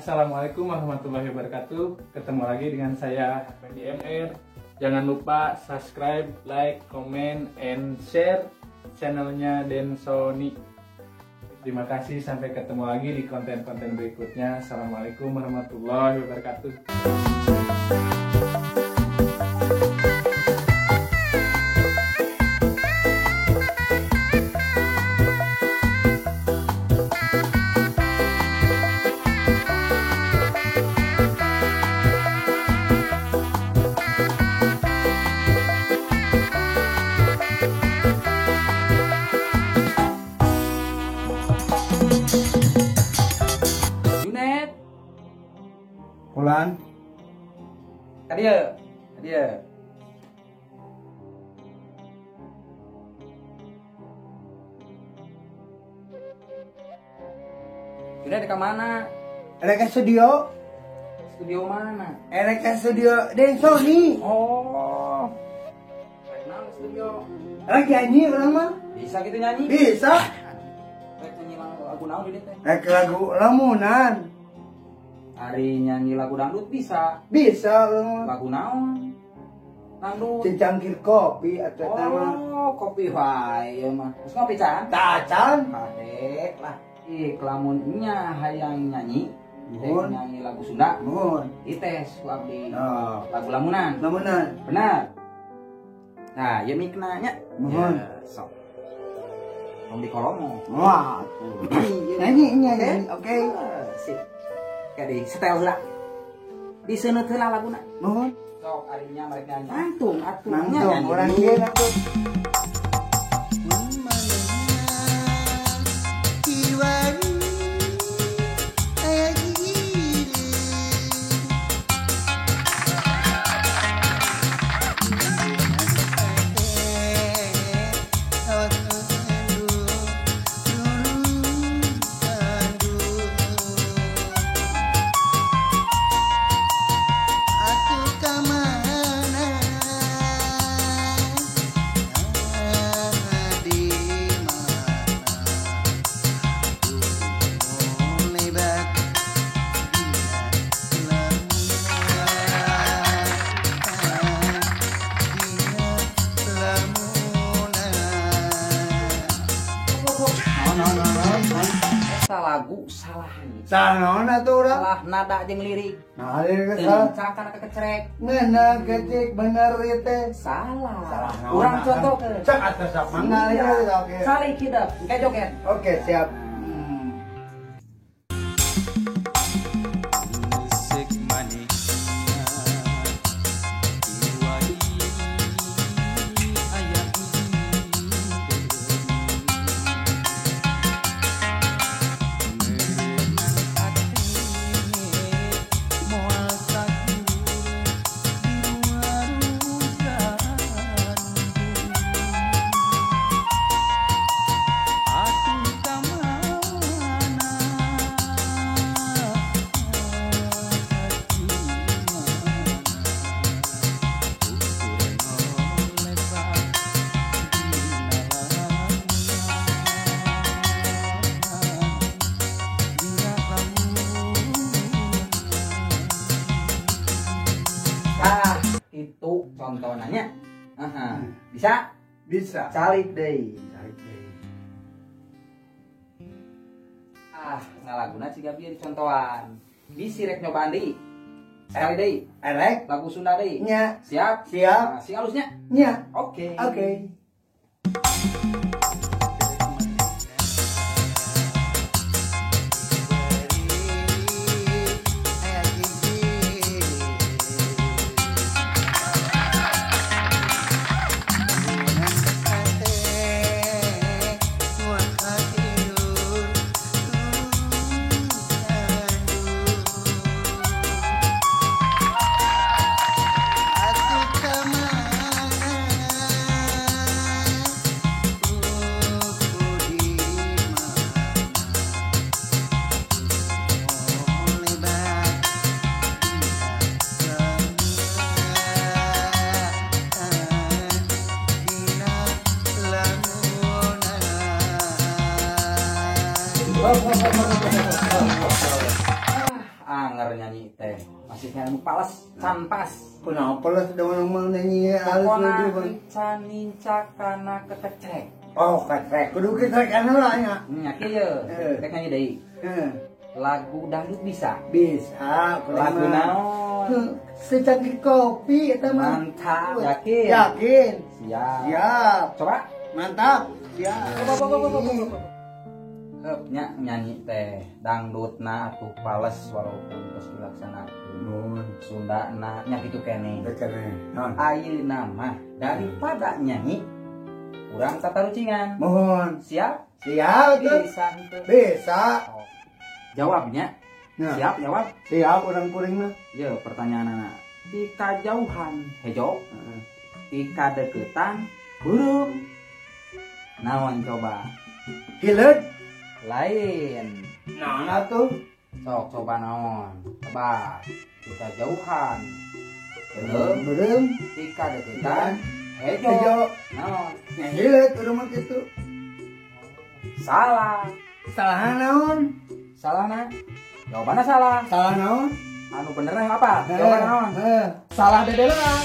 Assalamualaikum warahmatullahi wabarakatuh. Ketemu lagi dengan saya Fendi MR. Jangan lupa subscribe, like, comment, and share channelnya Densoni. Terima kasih, sampai ketemu lagi di konten-konten berikutnya. Assalamualaikum warahmatullahi wabarakatuh. Pulan, Kadia. Junet ke mana? Ereka studio, Studio mana? Ereka studio Densoni. Oh. Kenal studio. Lagi nyanyi orang mah? Bisa gitu nyanyi? Bisa. Rek nyanyi lagu naon di teh? Rek lagu lamunan. Hari nyanyi lagu dangdut bisa. Bisa orang mah. Lagu naon? Dangdut. Cangkir kopi atau nama. Oh, kopi wae ya mah. Terus ngopi can? Tacan. Adek lah. Ih, kelamunnya hayang nyanyi. Teh Mohon. nyanyi lagu Sunda. Mohon. Dites ku abdi. Oh. Lagu lamunan. Lamunan. Benar. Nah, ya mikna nya. Mohon. Ya, sok. Tong di kolomo. Wah. Nyanyi. Oke. Sip. Kayak di setel lah. Di seuneut heula laguna. Mohon. Sok arinya mereka nyanyi. Antum, atuh. Nangtung orang dia nangtung. Lagu salah Salah naon atuh urang? salah nada jeung lirik Nah, lirik teu salah. cakan kecerek Ngeunah kecik bener ieu teh. salah urang contohkeun Cak atas sak mangga Iya. ya oke. Salih kita kayak joget Oke, siap. Musik manisnya Iwai ayah Merenang hati Moal sakur Di luar Atuh kamana hati itu contohnya bisa Bisa. calik deui ngalaguna ciga bieu dicontohan bisi rek nyobaan deui sekali deui Erek. lagu Sunda deui Nya. siap Siap. sing halusnya Nya. oke Oke. denger nyanyi teh masih anu palas can pas Kenapa lah sudah mau nyanyi halus pokona lagi bang? rican nincak kana kekecek Oh ketrek, kudu ketrek anu lah ya. nya kieu Eh. rek nyanyi deui Eh, lagu dangdut bisa bisa. lagu naon Secangkir kopi eta mah. mantap yakin Yakin. siap Siap. coba Mantap. Siap. nya nyanyi teh dangdutna atuh pales walaupun geus dilaksanakeun Nun, Sundana nya kitu keneh dekene. Non. ayeuna mah daripada nyanyi urang tatarucingan Mohon. siap Siap tuh. bisa henteu Bisa. Oh. jawabnya Nah, siap jawab siap orang kuring mah. ya pertanyaan di kajauhan hejo di kadeketan burung naon coba Hilet. lain Nah, tuh. sok coba naon tebak di kajauhan burung Belum. di kadeketan hejo Hejo. naon Hilet udah mah gitu. salah Salah naon? salahna jawabannya salah Salah naon? anu bener apa jawabannya naon Eh. salah dedelan